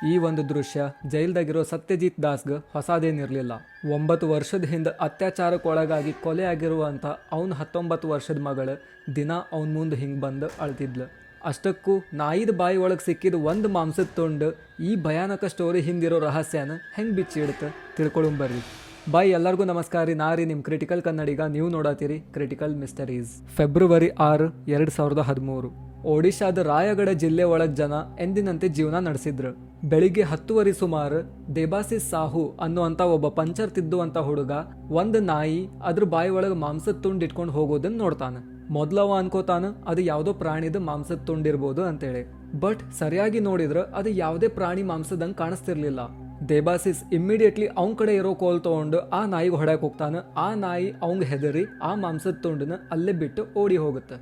ಈ ಒಂದು ದೃಶ್ಯ ಜೈಲ್ದಾಗಿರೋ ಸತ್ಯಜಿತ್ ದಾಸ್ಗೆ ಹೊಸದೇನಿರಲಿಲ್ಲ. 9 ವರ್ಷದ ಹಿಂದೆ ಅತ್ಯಾಚಾರಕ್ಕೊಳಗಾಗಿ ಕೊಲೆ ಆಗಿರುವಂಥ ಅವನ 19 ವರ್ಷದ ಮಗಳು ದಿನ ಅವನ ಮುಂದೆ ಹಿಂಗೆ ಬಂದು ಅಳ್ತಿದ್ಲು. ಅಷ್ಟಕ್ಕೂ ನಾಯಿದ ಬಾಯಿ ಒಳಗೆ ಸಿಕ್ಕಿದ ಒಂದು ಮಾಂಸದ ತುಂಡು ಈ ಭಯಾನಕ ಸ್ಟೋರಿ ಹಿಂದಿರೋ ರಹಸ್ಯನ ಹೆಂಗೆ ಬಿಚ್ಚಿಡುತ್ತೆ ತಿಳ್ಕೊಳ್ಳುಂಬರ್ರಿ. ಬಾಯ್ ಎಲ್ಲರಿಗೂ ನಮಸ್ಕಾರ ರೀ, ನಾ ರೀ ನಿಮ್ಮ ಕ್ರಿಟಿಕಲ್ ಕನ್ನಡಿಗ. ನೀವು ನೋಡತ್ತೀರಿ ಕ್ರಿಟಿಕಲ್ ಮಿಸ್ಟರೀಸ್. ಫೆಬ್ರವರಿ 6, 2013 ಒಡಿಶಾದ ರಾಯಗಢ ಜಿಲ್ಲೆ ಒಳಗೆ ಜನ ಎಂದಿನಂತೆ ಜೀವನ ನಡೆಸಿದ್ರು. ಬೆಳಿಗ್ಗೆ 10 ಸುಮಾರು ದೇಬಾಸಿಸ್ ಸಾಹು ಅನ್ನುವಂಥ ಒಬ್ಬ ಪಂಚರ್ ತಿದ್ದುವಂಥ ಹುಡುಗ ಒಂದು ನಾಯಿ ಅದ್ರ ಬಾಯಿ ಒಳಗೆ ಮಾಂಸದ ತುಂಡು ಇಟ್ಕೊಂಡು ಹೋಗೋದನ್ನ ನೋಡ್ತಾನೆ. ಮೊದ್ಲವ ಅನ್ಕೋತಾನ ಅದು ಯಾವುದೋ ಪ್ರಾಣಿದ ಮಾಂಸದ ತುಂಡಿರ್ಬೋದು ಅಂತೇಳಿ. ಬಟ್ ಸರಿಯಾಗಿ ನೋಡಿದ್ರೆ ಅದು ಯಾವುದೇ ಪ್ರಾಣಿ ಮಾಂಸದಂಗೆ ಕಾಣಿಸ್ತಿರ್ಲಿಲ್ಲ. ದೇಬಾಸಿಸ್ ಇಮ್ಮಿಡಿಯೇಟ್ಲಿ ಅವನ ಕಡೆ ಇರೋ ಕೋಲ್ ತಗೊಂಡು ಆ ನಾಯಿಗೆ ಹೊಡ್ಯಾಕ್ ಹೋಗ್ತಾನೆ. ಆ ನಾಯಿ ಅವಂಗ ಹೆದರಿ ಆ ಮಾಂಸದ ತುಂಡನ್ನ ಅಲ್ಲೇ ಬಿಟ್ಟು ಓಡಿ ಹೋಗುತ್ತೆ.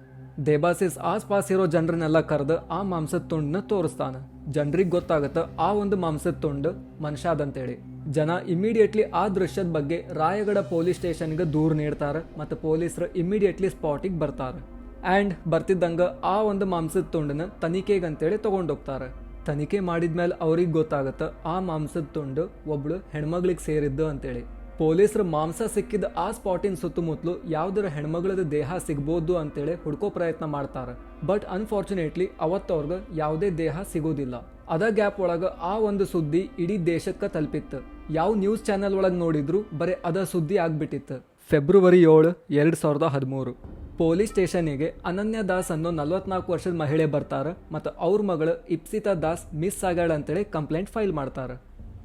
ದೇಬಾಸಿಸ್ ಆಸ್ಪಾಸ್ ಇರೋ ಜನರನ್ನೆಲ್ಲ ಕರೆದು ಆ ಮಾಂಸದ ತುಂಡನ್ನ ತೋರಿಸ್ತಾನೆ. ಜನರಿಗೆ ಗೊತ್ತಾಗತ್ತೆ ಆ ಒಂದು ಮಾಂಸದ ತುಂಡು ಮನುಷ್ಯದಂತೇಳಿ. ಜನ ಇಮಿಡಿಯೇಟ್ಲಿ ಆ ದೃಶ್ಯದ ಬಗ್ಗೆ ರಾಯಗಢ ಪೊಲೀಸ್ ಸ್ಟೇಷನ್ಗೆ ದೂರು ನೀಡ್ತಾರೆ ಮತ್ತು ಪೊಲೀಸರು ಇಮಿಡಿಯೇಟ್ಲಿ ಸ್ಪಾಟಿಗೆ ಬರ್ತಾರೆ. ಆ್ಯಂಡ್ ಬರ್ತಿದ್ದಂಗೆ ಆ ಒಂದು ಮಾಂಸದ ತುಂಡನ್ನ ತನಿಖೆಗಂತೇಳಿ ತಗೊಂಡೋಗ್ತಾರೆ. ತನಿಖೆ ಮಾಡಿದ್ಮೇಲೆ ಅವ್ರಿಗೆ ಗೊತ್ತಾಗತ್ತೆ ಆ ಮಾಂಸದ ತುಂಡು ಒಬ್ಳು ಹೆಣ್ಮಗಳಿಗೆ ಸೇರಿದ್ದು ಅಂತೇಳಿ. ಪೊಲೀಸರು ಮಾಂಸ ಸಿಕ್ಕಿದ ಆ ಸ್ಪಾಟಿನ ಸುತ್ತಮುತ್ತಲು ಯಾವ್ದಾರ ಹೆಣ್ಮಗಳದ ದೇಹ ಸಿಗ್ಬೋದು ಅಂತೇಳಿ ಹುಡ್ಕೋ ಪ್ರಯತ್ನ ಮಾಡ್ತಾರೆ. ಬಟ್ ಅನ್ಫಾರ್ಚುನೇಟ್ಲಿ ಅವತ್ತವ್ರಿಗೆ ಯಾವುದೇ ದೇಹ ಸಿಗೋದಿಲ್ಲ. ಅದ ಗ್ಯಾಪ್ ಒಳಗೆ ಆ ಒಂದು ಸುದ್ದಿ ಇಡೀ ದೇಶಕ್ಕೆ ತಲುಪಿತ್ತು. ಯಾವ ನ್ಯೂಸ್ ಚಾನೆಲ್ ಒಳಗೆ ನೋಡಿದ್ರು ಬರೀ ಅದ ಸುದ್ದಿ ಆಗ್ಬಿಟ್ಟಿತ್ತು. ಫೆಬ್ರವರಿ 7, 2013 ಪೊಲೀಸ್ ಸ್ಟೇಷನಿಗೆ ಅನನ್ಯ ದಾಸ್ ಅನ್ನೋ 44 ವರ್ಷದ ಮಹಿಳೆ ಬರ್ತಾರೆ ಮತ್ತು ಅವ್ರ ಮಗಳು ಇಪ್ಸಿತಾ ದಾಸ್ ಮಿಸ್ ಆಗ್ಯಾಳ ಅಂತೇಳಿ ಕಂಪ್ಲೇಂಟ್ ಫೈಲ್ ಮಾಡ್ತಾರೆ.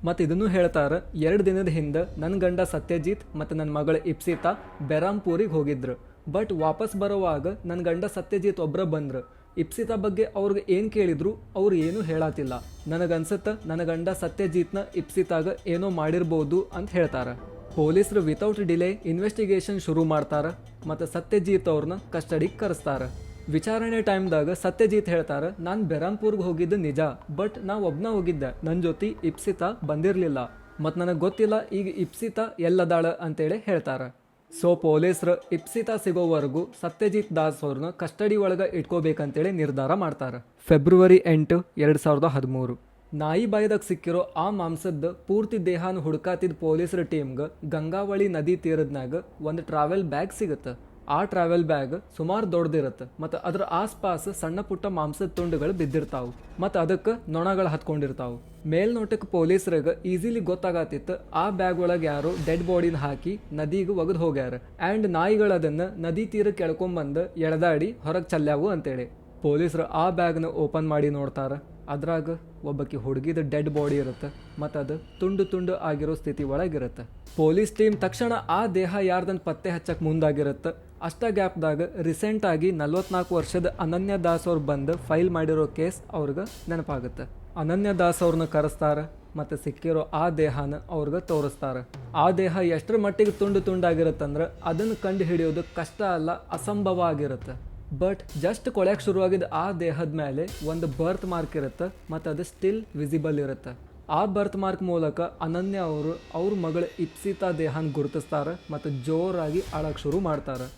ಮತ್ತು ಇದನ್ನು ಹೇಳ್ತಾರೆ, 2 ದಿನದ ಹಿಂದೆ ನನ್ನ ಗಂಡ ಸತ್ಯಜಿತ್ ಮತ್ತು ನನ್ನ ಮಗಳು ಇಪ್ಸಿತಾ ಬೆರಾಂಪೂರಿಗೆ ಹೋಗಿದ್ರು. ಬಟ್ ವಾಪಸ್ ಬರೋವಾಗ ನನ್ನ ಗಂಡ ಸತ್ಯಜಿತ್ ಒಬ್ಬರ ಬಂದ್ರು. ಇಪ್ಸಿತಾ ಬಗ್ಗೆ ಅವ್ರಿಗೆ ಏನು ಕೇಳಿದ್ರು ಅವ್ರು ಏನೂ ಹೇಳತ್ತಿಲ್ಲ. ನನಗನ್ಸುತ್ತೆ ನನ್ನ ಗಂಡ ಸತ್ಯಜಿತ್ನ ಇಪ್ಸಿತಾಗ ಏನೋ ಮಾಡಿರ್ಬೋದು ಅಂತ ಹೇಳ್ತಾರೆ. ಪೊಲೀಸರು ವಿತೌಟ್ ಡಿಲೇ ಇನ್ವೆಸ್ಟಿಗೇಷನ್ ಶುರು ಮಾಡ್ತಾರೆ ಮತ್ತು ಸತ್ಯಜಿತ್ ಅವ್ರನ್ನ ಕಸ್ಟಡಿಗೆ ಕರೆಸ್ತಾರೆ. ವಿಚಾರಣೆ ಟೈಮ್ದಾಗ ಸತ್ಯಜಿತ್ ಹೇಳ್ತಾರೆ, ನಾನು ಬೆರಾಂಪುರ್ಗೆ ಹೋಗಿದ್ದು ನಿಜ, ಬಟ್ ನಾ ಒಬ್ನ ಹೋಗಿದ್ದೆ, ನನ್ನ ಜೊತೆ ಇಪ್ಸಿತಾ ಬಂದಿರಲಿಲ್ಲ ಮತ್ತು ನನಗೆ ಗೊತ್ತಿಲ್ಲ ಈಗ ಇಪ್ಸಿತಾ ಎಲ್ಲದಾಳ ಅಂತೇಳಿ ಹೇಳ್ತಾರೆ. ಸೊ ಪೊಲೀಸರು ಇಪ್ಸಿತಾ ಸಿಗೋವರೆಗೂ ಸತ್ಯಜಿತ್ ದಾಸ್ ಅವ್ರನ್ನ ಕಸ್ಟಡಿ ಒಳಗೆ ಇಟ್ಕೋಬೇಕಂತೇಳಿ ನಿರ್ಧಾರ ಮಾಡ್ತಾರೆ. ಫೆಬ್ರವರಿ 8, 2013 ನಾಯಿ ಬಾಯಿದಾಗ ಸಿಕ್ಕಿರೋ ಆ ಮಾಂಸದ ಪೂರ್ತಿ ದೇಹನ ಹುಡುಕಾತಿದ್ದ ಪೊಲೀಸರ ಟೀಮ್ಗೆ ಗಂಗಾವಳಿ ನದಿ ತೀರದ್ನಾಗ ಒಂದು ಟ್ರಾವೆಲ್ ಬ್ಯಾಗ್ ಸಿಗುತ್ತೆ. ಆ ಟ್ರಾವೆಲ್ ಬ್ಯಾಗ್ ಸುಮಾರು ದೊಡ್ಡದಿರುತ್ತೆ ಮತ್ತು ಅದ್ರ ಆಸ್ಪಾಸ್ ಸಣ್ಣ ಪುಟ್ಟ ಮಾಂಸದ ತುಂಡುಗಳು ಬಿದ್ದಿರ್ತಾವು ಮತ್ತು ಅದಕ್ಕೆ ನೊಣಗಳು ಹತ್ಕೊಂಡಿರ್ತಾವು. ಮೇಲ್ನೋಟಕ್ಕೆ ಪೊಲೀಸರಿಗೆ ಈಸಿಲಿ ಗೊತ್ತಾಗತ್ತಿತ್ತು ಆ ಬ್ಯಾಗ್ ಒಳಗೆ ಯಾರೋ ಡೆಡ್ ಬಾಡಿನ ಹಾಕಿ ನದಿಗೆ ಒಗೆದು ಹೋಗ್ಯಾರ. ಆ್ಯಂಡ್ ನಾಯಿಗಳು ಅದನ್ನು ನದಿ ತೀರಕ್ಕೆ ಎಳ್ಕೊಂಬಂದು ಎಳೆದಾಡಿ ಹೊರಗೆ ಚಲ್ಯಾವು ಅಂತೇಳಿ. ಪೊಲೀಸರು ಆ ಬ್ಯಾಗ್ನ ಓಪನ್ ಮಾಡಿ ನೋಡ್ತಾರೆ. ಅದ್ರಾಗ ಒಬ್ಬಕ್ಕೆ ಹುಡುಗಿದ ಡೆಡ್ ಬಾಡಿ ಇರುತ್ತೆ ಮತ್ತು ಅದು ತುಂಡು ತುಂಡು ಆಗಿರೋ ಸ್ಥಿತಿ ಒಳಗಿರುತ್ತೆ. ಪೊಲೀಸ್ ಟೀಮ್ ತಕ್ಷಣ ಆ ದೇಹ ಯಾರ್ದನ್ ಪತ್ತೆ ಹಚ್ಚಕ್ಕೆ ಮುಂದಾಗಿರುತ್ತೆ. ಅಷ್ಟ ಗ್ಯಾಪ್ದಾಗ ರೀಸೆಂಟಾಗಿ 44 ವರ್ಷದ ಅನನ್ಯ ದಾಸ್ ಅವ್ರು ಬಂದು ಫೈಲ್ ಮಾಡಿರೋ ಕೇಸ್ ಅವ್ರಿಗೆ ನೆನಪಾಗುತ್ತೆ. ಅನನ್ಯ ದಾಸ್ ಅವ್ರನ್ನ ಕರೆಸ್ತಾರೆ ಮತ್ತು ಸಿಕ್ಕಿರೋ ಆ ದೇಹನ ಅವ್ರಿಗೆ ತೋರಿಸ್ತಾರೆ. ಆ ದೇಹ ಎಷ್ಟರ ಮಟ್ಟಿಗೆ ತುಂಡು ತುಂಡಾಗಿರುತ್ತಂದ್ರೆ ಅದನ್ನು ಕಂಡು ಹಿಡಿಯೋದು ಕಷ್ಟ ಅಲ್ಲ, ಅಸಂಭವ ಆಗಿರುತ್ತೆ. ಬಟ್ ಜಸ್ಟ್ ಕೊಳೆಯಕ್ಕೆ ಶುರುವಾಗಿದ್ದ ಆ ದೇಹದ ಮೇಲೆ ಒಂದು ಬರ್ತ್ ಮಾರ್ಕ್ ಇರುತ್ತೆ ಮತ್ತು ಅದು ಸ್ಟಿಲ್ ವಿಸಿಬಲ್ ಇರುತ್ತೆ. ಆ ಬರ್ತ್ ಮಾರ್ಕ್ ಮೂಲಕ ಅನನ್ಯ ಅವರು ಅವ್ರ ಮಗಳು ಇಪ್ಸಿತಾ ದೇಹನ ಗುರುತಿಸ್ತಾರೆ ಮತ್ತು ಜೋರಾಗಿ ಅಳಕ್ಕೆ ಶುರು ಮಾಡ್ತಾರೆ.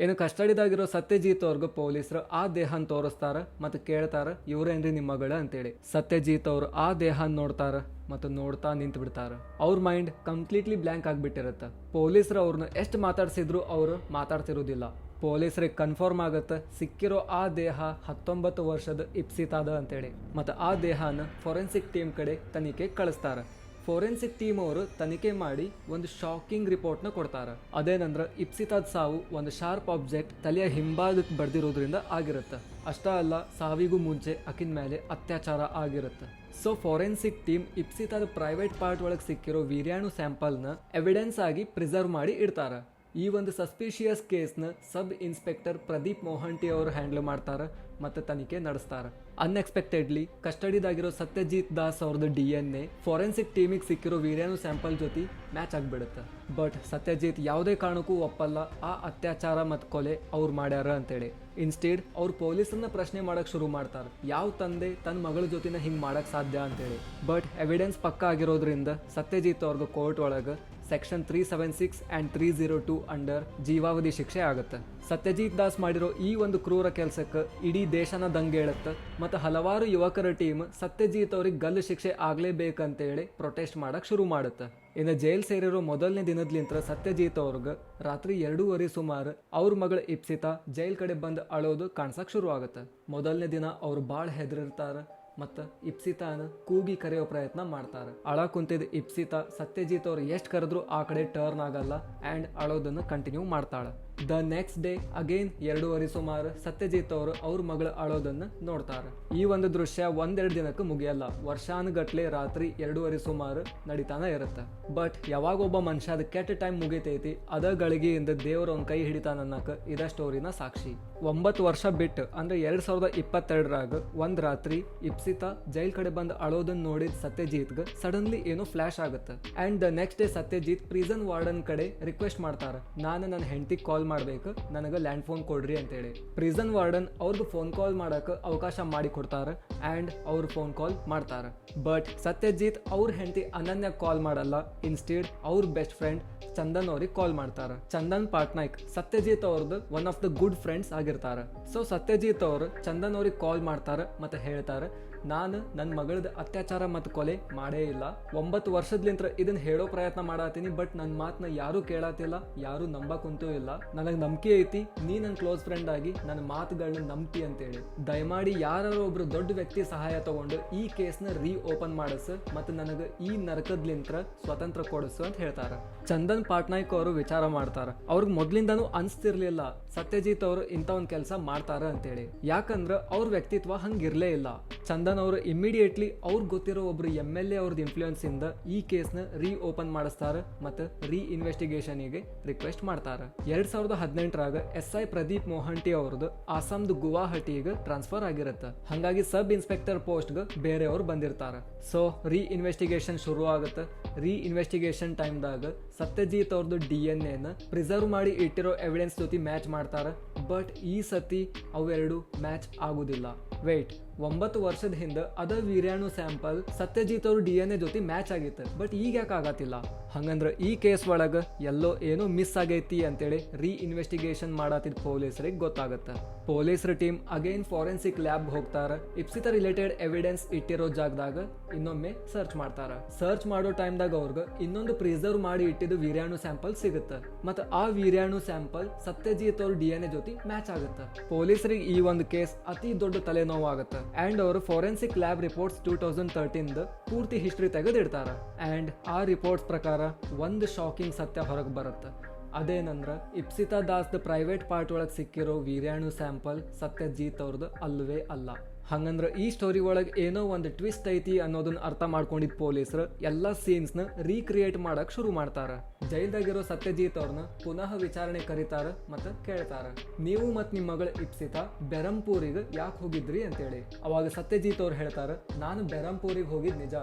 ಏನು ಕಸ್ಟಡಿದಾಗಿರೋ ಸತ್ಯಜಿತ್ ಅವ್ರಿಗೆ ಪೊಲೀಸರು ಆ ದೇಹನ ತೋರಿಸ್ತಾರೆ ಮತ್ತು ಕೇಳ್ತಾರೆ, ಇವ್ರೇನ್ರಿ ನಿಮ್ಮ ಮಗಳ ಅಂತೇಳಿ. ಸತ್ಯಜಿತ್ ಅವರು ಆ ದೇಹನ ನೋಡ್ತಾರೆ ಮತ್ತು ನೋಡ್ತಾ ನಿಂತು ಬಿಡ್ತಾರೆ. ಅವ್ರ ಮೈಂಡ್ ಕಂಪ್ಲೀಟ್ಲಿ ಬ್ಲ್ಯಾಂಕ್ ಆಗಿಬಿಟ್ಟಿರುತ್ತೆ. ಪೊಲೀಸರು ಅವ್ರನ್ನ ಎಷ್ಟು ಮಾತಾಡ್ಸಿದ್ರು ಅವರು ಮಾತಾಡ್ತಿರೋದಿಲ್ಲ. ಪೊಲೀಸರಿಗೆ ಕನ್ಫರ್ಮ್ ಆಗುತ್ತೆ ಸಿಕ್ಕಿರೋ ಆ ದೇಹ 19 ವರ್ಷದ ಇಪ್ಸಿತಾದ ಅಂತೇಳಿ ಮತ್ತು ಆ ದೇಹನ ಫೊರೆನ್ಸಿಕ್ ಟೀಮ್ ಕಡೆ ತನಿಖೆ ಕಳಿಸ್ತಾರೆ. ಫೋರೆನ್ಸಿಕ್ ಟೀಮ್ ಅವರು ತನಿಖೆ ಮಾಡಿ ಒಂದು ಶಾಕಿಂಗ್ ರಿಪೋರ್ಟ್ನ ಕೊಡ್ತಾರೆ. ಅದೇನಂದ್ರೆ ಇಪ್ಸಿತಾದ ಸಾವು ಒಂದು ಶಾರ್ಪ್ ಆಬ್ಜೆಕ್ಟ್ ತಲೆಯ ಹಿಂಭಾಗಕ್ಕೆ ಬಡ್ದಿರೋದ್ರಿಂದ ಆಗಿರುತ್ತೆ. ಅಷ್ಟೇ ಅಲ್ಲ, ಸಾವಿಗೂ ಮುಂಚೆ ಆಕಿನ ಮೇಲೆ ಅತ್ಯಾಚಾರ ಆಗಿರುತ್ತೆ. ಸೊ ಫೋರೆನ್ಸಿಕ್ ಟೀಮ್ ಇಪ್ಸಿತಾದ ಪ್ರೈವೇಟ್ ಪಾರ್ಟ್ ಒಳಗೆ ಸಿಕ್ಕಿರೋ ವೀರ್ಯಾಣು ಸ್ಯಾಂಪಲ್ನ ಎವಿಡೆನ್ಸ್ ಆಗಿ ಪ್ರಿಸರ್ವ್ ಮಾಡಿ ಇಡ್ತಾರೆ. ಈ ಒಂದು ಸಸ್ಪಿಷಿಯಸ್ ಕೇಸ್ನ ಸಬ್ ಇನ್ಸ್ಪೆಕ್ಟರ್ ಪ್ರದೀಪ್ ಮೋಹಂಟಿ ಅವರು ಹ್ಯಾಂಡಲ್ ಮಾಡ್ತಾರೆ ಮತ್ತು ತನಿಖೆ ನಡೆಸ್ತಾರೆ. ಅನ್ಎಕ್ಸ್ಪೆಕ್ಟೆಡ್ಲಿ ಕಸ್ಟಡಿದಾಗಿರೋ ಸತ್ಯಜಿತ್ ದಾಸ್ ಅವ್ರದ್ದು DNA ಫೋರೆನ್ಸಿಕ್ ಟೀಮಿಗೆ ಸಿಕ್ಕಿರೋ ವೀರ್ಯಾಣು ಸ್ಯಾಂಪಲ್ ಜೊತೆ ಮ್ಯಾಚ್ ಆಗಿಬಿಡುತ್ತೆ. ಬಟ್ ಸತ್ಯಜಿತ್ ಯಾವುದೇ ಕಾರಣಕ್ಕೂ ಒಪ್ಪಲ್ಲ ಆ ಅತ್ಯಾಚಾರ ಮತ್ತು ಕೊಲೆ ಅವ್ರು ಮಾಡ್ಯಾರ ಅಂತೇಳಿ. ಇನ್ಸ್ಟೆಡ್ ಅವ್ರು ಪೊಲೀಸನ್ನ ಪ್ರಶ್ನೆ ಮಾಡಕ್ಕೆ ಶುರು ಮಾಡ್ತಾರೆ, ಯಾವ ತಂದೆ ತನ್ನ ಮಗಳ ಜೊತೆನ ಹಿಂಗೆ ಮಾಡಕ್ಕೆ ಸಾಧ್ಯ ಅಂತೇಳಿ. ಬಟ್ ಎವಿಡೆನ್ಸ್ ಪಕ್ಕ ಆಗಿರೋದ್ರಿಂದ ಸತ್ಯಜಿತ್ ಅವ್ರಿಗೆ ಕೋರ್ಟ್ ಒಳಗೆ ಸೆಕ್ಷನ್ 376 ಆ್ಯಂಡ್ 302 ಅಂಡರ್ ಜೀವಾವಧಿ ಶಿಕ್ಷೆ ಆಗುತ್ತೆ. ಸತ್ಯಜಿತ್ ದಾಸ್ ಮಾಡಿರೋ ಈ ಒಂದು ಕ್ರೂರ ಕೆಲಸಕ್ಕೆ ಇಡೀ ದೇಶನ ದಂಗೇಳುತ್ತೆ ಮತ್ತು ಹಲವಾರು ಯುವಕರ ಟೀಮ್ ಸತ್ಯಜಿತ್ ಅವ್ರಿಗೆ ಗಲ್ಲು ಶಿಕ್ಷೆ ಆಗ್ಲೇಬೇಕಂತೇಳಿ ಪ್ರೊಟೆಸ್ಟ್ ಮಾಡಕ್ ಶುರು ಮಾಡುತ್ತೆ. ಇನ್ನು ಜೈಲ್ ಸೇರಿರೋ ಮೊದಲನೇ ದಿನದ್ಲಿಂತ್ರ ಸತ್ಯಜಿತ್ ಅವ್ರಿಗೆ ರಾತ್ರಿ 2:30 ಸುಮಾರು ಅವ್ರ ಮಗಳು ಇಪ್ಸಿತಾ ಜೈಲ್ ಕಡೆ ಬಂದು ಅಳೋದು ಕಾಣ್ಸಕ್ ಶುರು ಆಗುತ್ತೆ. ಮೊದಲನೇ ದಿನ ಅವ್ರು ಭಾಳ ಹೆದರಿರ್ತಾರೆ ಮತ್ತು ಇಪ್ಸಿತಾನ ಕೂಗಿ ಕರೆಯೋ ಪ್ರಯತ್ನ ಮಾಡ್ತಾರೆ. ಅಳ ಕುಂತಿದ್ದ ಇಪ್ಸಿತಾ ಸತ್ಯಜಿತ್ ಅವ್ರು ಎಷ್ಟು ಕರೆದ್ರು ಆ ಕಡೆ ಟರ್ನ್ ಆಗಲ್ಲ ಆ್ಯಂಡ್ ಅಳೋದನ್ನು ಕಂಟಿನ್ಯೂ ಮಾಡ್ತಾಳೆ. ದ ನೆಕ್ಸ್ಟ್ ಡೇ ಅಗೇನ್ 2:30 ಸುಮಾರು ಸತ್ಯಜಿತ್ ಅವರು ಅವ್ರ ಮಗಳು ಅಳೋದನ್ನು ನೋಡ್ತಾರೆ. ಈ ಒಂದು ದೃಶ್ಯ ಒಂದೆರಡು ದಿನಕ್ಕೆ ಮುಗಿಯಲ್ಲ, ವರ್ಷಾನುಗಟ್ಲೆ ರಾತ್ರಿ 2:30 ಸುಮಾರು ನಡೀತಾನೆ ಇರುತ್ತೆ. ಬಟ್ ಯಾವಾಗ ಒಬ್ಬ ಮನುಷ್ಯ ಅದು ಕೆಟ್ಟ ಟೈಮ್ ಮುಗಿತೈತಿ ಅದ ಗಳಿಗೆಯಿಂದ ದೇವ್ರ ಅವ್ನ ಕೈ ಹಿಡಿತಾನನ್ನಕ ಇದ ಸ್ಟೋರಿನ ಸಾಕ್ಷಿ. 9 ವರ್ಷ ಬಿಟ್ಟು ಅಂದ್ರೆ 2022ರಾಗ ಒಂದ್ ರಾತ್ರಿ ಇಪ್ಸಿತಾ ಜೈಲ್ ಕಡೆ ಬಂದು ಅಳೋದನ್ನ ನೋಡಿದ ಸತ್ಯಜಿತ್ಗೆ ಸಡನ್ಲಿ ಏನೋ ಫ್ಲಾಶ್ ಆಗುತ್ತೆ and the next day Satyajit prison warden ಕಡೆ ರಿಕ್ವೆಸ್ಟ್ ಮಾಡ್ತಾರೆ, ನಾನು ನನ್ನ ಹೆಂಡತಿ ಕಾಲ್ ಮಾಡ್ಬೇಕು, ನನಗೆ ಲ್ಯಾಂಡ್ ಫೋನ್ ಕೊಡ್ರಿ ಅಂತೇಳಿ. ಪ್ರಿಸನ್ ವಾರ್ಡನ್ ಅವ್ರಿಗೆ ಫೋನ್ ಕಾಲ್ ಮಾಡಕ್ಕೆ ಅವಕಾಶ ಮಾಡಿ ಕೊಡ್ತಾರೆ ಅಂಡ್ ಅವ್ರು ಫೋನ್ ಕಾಲ್ ಮಾಡ್ತಾರೆ. ಬಟ್ ಸತ್ಯಜಿತ್ ಅವ್ರ ಹೆಂಡತಿ ಅನನ್ಯ ಕಾಲ್ ಮಾಡಲ್ಲ, ಇನ್ಸ್ಟೆಡ್ ಅವ್ರ ಬೆಸ್ಟ್ ಫ್ರೆಂಡ್ ಚಂದನ್ ಅವ್ರಿಗೆ ಕಾಲ್ ಮಾಡ್ತಾರೆ. ಚಂದನ್ ಪಾಟ್ನಾಯ್ಕ್ ಸತ್ಯಜಿತ್ ಅವ್ರದ್ದು one of the good friends ಆಗಿರ್ತಾರೆ. ಸೊ ಸತ್ಯಜಿತ್ ಅವರು ಚಂದನ್ ಅವ್ರಿಗೆ ಕಾಲ್ ಮಾಡ್ತಾರೆ ಮತ್ತೆ ಹೇಳ್ತಾರೆ, ನಾನು ನನ್ನ ಮಗಳದ ಅತ್ಯಾಚಾರ ಮತ್ತು ಕೊಲೆ ಮಾಡೇ ಇಲ್ಲ, 9 ವರ್ಷದ್ಲಿಂತ್ರ ಇದನ್ನ ಹೇಳೋ ಪ್ರಯತ್ನ ಮಾಡತ್ತೀನಿ, ಬಟ್ ನನ್ನ ಮಾತನ್ನ ಯಾರು ಕೇಳತ್ತಿಲ್ಲ, ಯಾರು ನಂಬಕುಂತೂ ಇಲ್ಲ, ನನಗೆ ನಂಬಿಕೆ ಐತಿ ನೀ ನನ್ನ ಕ್ಲೋಸ್ ಫ್ರೆಂಡ್ ಆಗಿ ನನ್ನ ಮಾತುಗಳನ್ನ ನಂಬ್ತಿ ಅಂತೇಳಿ. ದಯಮಾಡಿ ಯಾರು ಒಬ್ರು ದೊಡ್ಡ ವ್ಯಕ್ತಿ ಸಹಾಯ ತಗೊಂಡು ಈ ಕೇಸ್ನ ರೀ ಓಪನ್ ಮಾಡಿಸು ಮತ್ತು ನನಗೆ ಈ ನರಕದ್ಲಿಂತ್ರ ಸ್ವತಂತ್ರ ಕೊಡಿಸು ಅಂತ ಹೇಳ್ತಾರೆ. ಚಂದನ್ ಪಾಟ್ನಾಯ್ಕ್ ಅವರು ವಿಚಾರ ಮಾಡ್ತಾರೆ, ಅವ್ರಿಗೆ ಮೊದ್ಲಿಂದಾನು ಅನ್ಸ್ತಿರ್ಲಿಲ್ಲ ಸತ್ಯಜಿತ್ ಅವರು ಇಂಥ ಒಂದು ಕೆಲಸ ಮಾಡ್ತಾರ ಅಂತೇಳಿ, ಯಾಕಂದ್ರೆ ಅವ್ರ ವ್ಯಕ್ತಿತ್ವ ಹಂಗಿರ್ಲೇ ಇಲ್ಲ. ಚಂದನ್ ಅವರು ಇಮಿಡಿಯೇಟ್ಲಿ ಅವ್ರಿಗೆ ಗೊತ್ತಿರೋ ಒಬ್ರು MLA ಅವ್ರದ್ದು ಇನ್ಫ್ಲೂಯೆನ್ಸ್ ಇಂದ ಈ ಕೇಸ್ನ ರೀ ಓಪನ್ ಮಾಡಿಸ್ತಾರೆ ಮತ್ತು ರೀ ಇನ್ವೆಸ್ಟಿಗೇಷನ್ಗೆ ರಿಕ್ವೆಸ್ಟ್ ಮಾಡ್ತಾರೆ. 2018ರಾಗ SI ಪ್ರದೀಪ್ ಮೊಹಂಟಿ ಅವ್ರದ್ದು ಆಸಾಮ್ದು ಗುವಾಹಟಿಗೆ ಟ್ರಾನ್ಸ್ಫರ್ ಆಗಿರುತ್ತೆ. ಹಾಗಾಗಿ ಸಬ್ ಇನ್ಸ್ಪೆಕ್ಟರ್ ಪೋಸ್ಟ್ಗೆ ಬೇರೆಯವ್ರು ಬಂದಿರ್ತಾರೆ. ಸೊ ರೀ ಇನ್ವೆಸ್ಟಿಗೇಷನ್ ಶುರು ಆಗುತ್ತೆ. ರೀ ಇನ್ವೆಸ್ಟಿಗೇಷನ್ ಟೈಮ್ದಾಗ ಸತ್ಯಜಿತ್ ಅವ್ರದ್ದು DNA ಪ್ರಿಸರ್ವ್ ಮಾಡಿ ಇಟ್ಟಿರೋ ಎವಿಡೆನ್ಸ್ ಜೊತೆ ಮ್ಯಾಚ್ ಮಾಡ್ತಾರೆ. ಬಟ್ ಈ ಸತಿ ಅವೆರಡು ಮ್ಯಾಚ್ ಆಗುದಿಲ್ಲ. ವೇಟ್, 9 ವರ್ಷದ ಹಿಂದೆ ಅದ ವೀರ್ಯಾಣು ಸ್ಯಾಂಪಲ್ ಸತ್ಯಜಿತ್ ಅವ್ರ DNA ಜೊತೆ ಮ್ಯಾಚ್ ಆಗಿತ್ತು, ಬಟ್ ಈಗ ಯಾಕೆ ಆಗತ್ತಿಲ್ಲ? ಹಂಗಂದ್ರೆ ಈ ಕೇಸ್ ಒಳಗೆ ಎಲ್ಲೋ ಏನೋ ಮಿಸ್ ಆಗೈತಿ ಅಂತೇಳಿ ರೀ ಇನ್ವೆಸ್ಟಿಗೇಷನ್ ಮಾಡತ್ತಿದ್ದ ಪೊಲೀಸರಿಗೆ ಗೊತ್ತಾಗುತ್ತೆ. ಪೊಲೀಸರ ಟೀಮ್ ಅಗೇನ್ ಫಾರೆನ್ಸಿಕ್ ಲ್ಯಾಬ್ ಹೋಗ್ತಾರೆ. ಇಪ್ಸಿತಾ ರಿಲೇಟೆಡ್ ಎವಿಡೆನ್ಸ್ ಇಟ್ಟಿರೋ ಜಾಗದಾಗ ಇನ್ನೊಮ್ಮೆ ಸರ್ಚ್ ಮಾಡ್ತಾರೆ. ಸರ್ಚ್ ಮಾಡೋ ಟೈಮ್ದಾಗ ಅವ್ರಿಗೆ ಇನ್ನೊಂದು ಪ್ರಿಸರ್ವ್ ಮಾಡಿ ಇಟ್ಟಿದ್ದು ವೀರ್ಯಾಣು ಸ್ಯಾಂಪಲ್ ಸಿಗುತ್ತೆ ಮತ್ತು ಆ ವೀರ್ಯಾಣು ಸ್ಯಾಂಪಲ್ ಸತ್ಯಜಿತ್ ಅವ್ರ DNA ಜೊತೆ ಮ್ಯಾಚ್ ಆಗುತ್ತೆ. ಪೊಲೀಸರಿಗೆ ಈ ಒಂದು ಕೇಸ್ ಅತಿ ದೊಡ್ಡ ತಲೆನೋವು ಆಗುತ್ತೆ ಅಂಡ್ ಅವರು ಫಾರೆನ್ಸಿಕ್ ಲ್ಯಾಬ್ ರಿಪೋರ್ಟ್ಸ್ 2013 ಪೂರ್ತಿ ಹಿಸ್ಟ್ರಿ ತೆಗೆದಿಡ್ತಾರೆ ಅಂಡ್ ಆ ರಿಪೋರ್ಟ್ಸ್ ಪ್ರಕಾರ ಒಂದು ಶಾಕಿಂಗ್ ಸತ್ಯ ಹೊರಗೆ ಬರುತ್ತೆ. ಅದೇನಂದ್ರ ಇಪ್ಸಿತಾ ದಾಸ್ದ ಪ್ರೈವೇಟ್ ಪಾರ್ಟ್ ಒಳಗೆ ಸಿಕ್ಕಿರೋ ವೀರ್ಯಾಣು ಸ್ಯಾಂಪಲ್ ಸತ್ಯಜಿತ್ ಅವ್ರದ್ದು ಅಲ್ಲವೇ ಅಲ್ಲ. ಹಂಗಂದ್ರೆ ಈ ಸ್ಟೋರಿ ಒಳಗೆ ಏನೋ ಒಂದು ಟ್ವಿಸ್ಟ್ ಐತಿ ಅನ್ನೋದನ್ನ ಅರ್ಥ ಮಾಡ್ಕೊಂಡಿದ್ದ ಪೊಲೀಸರು ಎಲ್ಲ ಸೀನ್ಸ್ನ ರೀಕ್ರಿಯೇಟ್ ಮಾಡಕ್ ಶುರು ಮಾಡ್ತಾರೆ. ಜೈಲ್ದಾಗಿರೋ ಸತ್ಯಜಿತ್ ಅವ್ರನ್ನ ಪುನಃ ವಿಚಾರಣೆ ಕರೀತಾರ ಮತ್ತು ಕೇಳ್ತಾರ, ನೀವು ಮತ್ತು ನಿಮ್ಮ ಮಗಳು ಇಪ್ಸಿತಾ ಬೆರಂಪೂರಿಗೆ ಯಾಕೆ ಹೋಗಿದ್ರಿ ಅಂತೇಳಿ. ಅವಾಗ ಸತ್ಯಜಿತ್ ಅವ್ರು ಹೇಳ್ತಾರ, ನಾನು ಬೆರಂಪೂರಿಗೆ ಹೋಗಿದ್ ನಿಜ,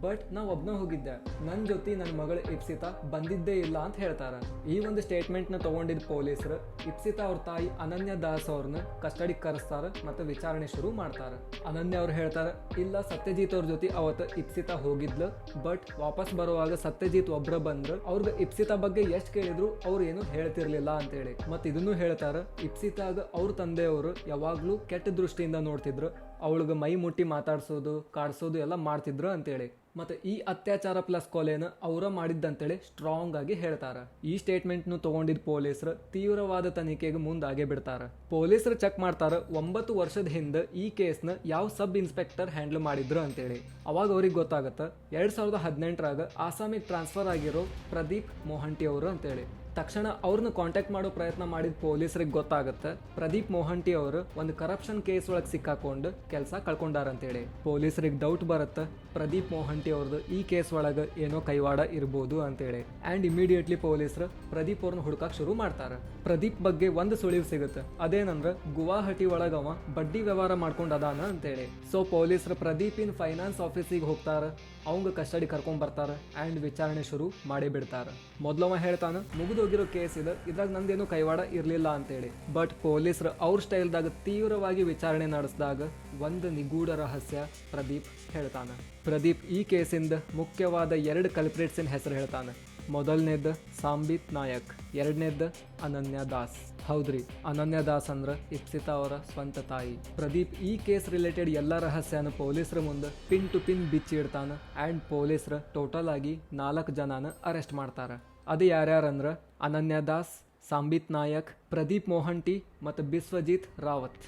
ಬಟ್ ನಾ ಒಬ್ನ ಹೋಗಿದ್ದೆ, ನನ್ನ ಜೊತೆ ನನ್ನ ಮಗಳು ಇಪ್ಸಿತಾ ಬಂದಿದ್ದೇ ಇಲ್ಲ ಅಂತ ಹೇಳ್ತಾರ. ಈ ಒಂದು ಸ್ಟೇಟ್ಮೆಂಟ್ನ ತಗೊಂಡಿದ್ದ ಪೊಲೀಸರು ಇಪ್ಸಿತಾ ಅವ್ರ ತಾಯಿ ಅನನ್ಯ ದಾಸ್ ಅವ್ರನ್ನ ಕಸ್ಟಡಿಗೆ ಕರೆಸ್ತಾರ ಮತ್ತು ವಿಚಾರಣೆ ಶುರು ಮಾಡ್ತಾರ. ಅನನ್ಯ ಅವ್ರು ಹೇಳ್ತಾರೆ, ಇಲ್ಲ ಸತ್ಯಜಿತ್ ಅವ್ರ ಜೊತೆ ಅವತ್ತು ಇಪ್ಸಿತಾ ಹೋಗಿದ್ಲು, ಬಟ್ ವಾಪಸ್ ಬರುವಾಗ ಸತ್ಯಜಿತ್ ಒಬ್ರ ಬಂದ್ರು, ಅವ್ರಿಗೆ ಇಪ್ಸಿತಾ ಬಗ್ಗೆ ಎಷ್ಟು ಕೇಳಿದ್ರು ಅವ್ರು ಏನು ಹೇಳ್ತಿರ್ಲಿಲ್ಲ ಅಂತೇಳಿ. ಮತ್ತೆ ಇದನ್ನು ಹೇಳ್ತಾರ, ಇಪ್ಸಿತಾಗ ಅವ್ರ ತಂದೆಯವರು ಯಾವಾಗ್ಲೂ ಕೆಟ್ಟ ದೃಷ್ಟಿಯಿಂದ ನೋಡ್ತಿದ್ರು, ಅವಳಿಗೆ ಮೈ ಮುಟ್ಟಿ ಮಾತಾಡ್ಸೋದು ಕಾಡ್ಸೋದು ಎಲ್ಲ ಮಾಡ್ತಿದ್ರು ಅಂತೇಳಿ. ಮತ್ತೆ ಈ ಅತ್ಯಾಚಾರ ಪ್ಲಸ್ ಕೊಲೆನ ಅವರ ಮಾಡಿದ್ದಂತೇಳಿ ಸ್ಟ್ರಾಂಗ್ ಆಗಿ ಹೇಳ್ತಾರ. ಈ ಸ್ಟೇಟ್ಮೆಂಟ್ನು ತಗೊಂಡಿದ್ದ ಪೊಲೀಸರು ತೀವ್ರವಾದ ತನಿಖೆಗೆ ಮುಂದಾಗೆ ಬಿಡ್ತಾರ. ಪೊಲೀಸರು ಚೆಕ್ ಮಾಡ್ತಾರ 9 ವರ್ಷದ ಹಿಂದೆ ಈ ಕೇಸ್ನ ಯಾವ ಸಬ್ ಇನ್ಸ್ಪೆಕ್ಟರ್ ಹ್ಯಾಂಡಲ್ ಮಾಡಿದ್ರು ಅಂತೇಳಿ. ಅವಾಗ ಅವ್ರಿಗೆ ಗೊತ್ತಾಗತ್ತ 2018ರಾಗ ಆಸಾಮಿಗೆ ಟ್ರಾನ್ಸ್ಫರ್ ಆಗಿರೋ ಪ್ರದೀಪ್ ಮೊಹಂಟಿ ಅವರು ಅಂತೇಳಿ. ತಕ್ಷಣ ಅವ್ರನ್ನ ಕಾಂಟ್ಯಾಕ್ಟ್ ಮಾಡೋ ಪ್ರಯತ್ನ ಮಾಡಿದ ಪೊಲೀಸರಿಗೆ ಗೊತ್ತಾಗುತ್ತೆ ಪ್ರದೀಪ್ ಮೊಹಂಟಿ ಅವರು ಒಂದು ಕರಪ್ಷನ್ ಕೇಸ್ ಒಳಗೆ ಸಿಕ್ಕಾಕೊಂಡು ಕೆಲಸ ಕಳ್ಕೊಂಡಾರಂತೇಳಿ. ಪೊಲೀಸರಿಗೆ ಡೌಟ್ ಬರುತ್ತೆ ಪ್ರದೀಪ್ ಮೊಹಂಟಿ ಅವ್ರದ್ದು ಈ ಕೇಸ್ ಒಳಗೆ ಏನೋ ಕೈವಾಡ ಇರ್ಬೋದು ಅಂತೇಳಿ. ಆ್ಯಂಡ್ ಇಮಿಡಿಯೇಟ್ಲಿ ಪೊಲೀಸರು ಪ್ರದೀಪ್ ಅವ್ರನ್ನ ಹುಡುಕಕ್ಕೆ ಶುರು ಮಾಡ್ತಾರೆ. ಪ್ರದೀಪ್ ಬಗ್ಗೆ ಒಂದು ಸುಳಿವು ಸಿಗುತ್ತೆ, ಅದೇನಂದ್ರೆ ಗುವಾಹಟಿ ಒಳಗೆ ಅವ ಬಡ್ಡಿ ವ್ಯವಹಾರ ಮಾಡ್ಕೊಂಡು ಅದಾನ ಅಂತೇಳಿ. ಸೊ ಪೊಲೀಸರು ಪ್ರದೀಪಿನ ಫೈನಾನ್ಸ್ ಆಫೀಸಿಗೆ ಹೋಗ್ತಾರೆ, ಅವಂಗ ಕಸ್ಟಡಿ ಕರ್ಕೊಂಡ್ ಬರ್ತಾರೆ ಆ್ಯಂಡ್ ವಿಚಾರಣೆ ಶುರು ಮಾಡಿ ಬಿಡ್ತಾರೆ. ಮೊದಲವ ಹೇಳ್ತಾನೆ, ಮುಗಿದೋಗಿರೋ ಕೇಸ್ ಇದೆ, ಇದ್ರಾಗ ನಂದೇನು ಕೈವಾಡ ಇರಲಿಲ್ಲ ಅಂತೇಳಿ. ಬಟ್ ಪೊಲೀಸರು ಅವ್ರ ಸ್ಟೈಲ್ದಾಗ ತೀವ್ರವಾಗಿ ವಿಚಾರಣೆ ನಡೆಸಿದಾಗ ಒಂದು ನಿಗೂಢ ರಹಸ್ಯ ಪ್ರದೀಪ್ ಹೇಳ್ತಾನೆ. ಪ್ರದೀಪ್ ಈ ಕೇಸಿಂದ ಮುಖ್ಯವಾದ 2 ಕಲ್ಪ್ರೇಟ್ಸಿನ ಹೆಸರು ಹೇಳ್ತಾನೆ. ಮೊದಲನೇದ್ದು ಸಾಂಬಿತ್ ನಾಯಕ್, ಎರಡನೇದ್ದು ಅನನ್ಯ ದಾಸ್. ಹೌದ್ರಿ, ಅನನ್ಯ ದಾಸ್ ಅಂದ್ರೆ ಇಪ್ಸಿತಾ ಅವರ ಸ್ವಂತ ತಾಯಿ. ಪ್ರದೀಪ್ ಈ ಕೇಸ್ ರಿಲೇಟೆಡ್ ಎಲ್ಲ ರಹಸ್ಯನ ಪೊಲೀಸರ ಮುಂದೆ ಪಿನ್ ಟು ಪಿನ್ ಬಿಚ್ಚಿಡ್ತಾನ ಆ್ಯಂಡ್ ಪೊಲೀಸರು ಟೋಟಲ್ ಆಗಿ 4 ಜನನ ಅರೆಸ್ಟ್ ಮಾಡ್ತಾರ. ಅದು ಯಾರ್ಯಾರಂದ್ರೆ ಅನನ್ಯ ದಾಸ್, ಸಾಂಬಿತ್ ನಾಯಕ್, ಪ್ರದೀಪ್ ಮೋಹಂಟಿ ಮತ್ತು ಬಿಸ್ವಜಿತ್ ರಾವತ್.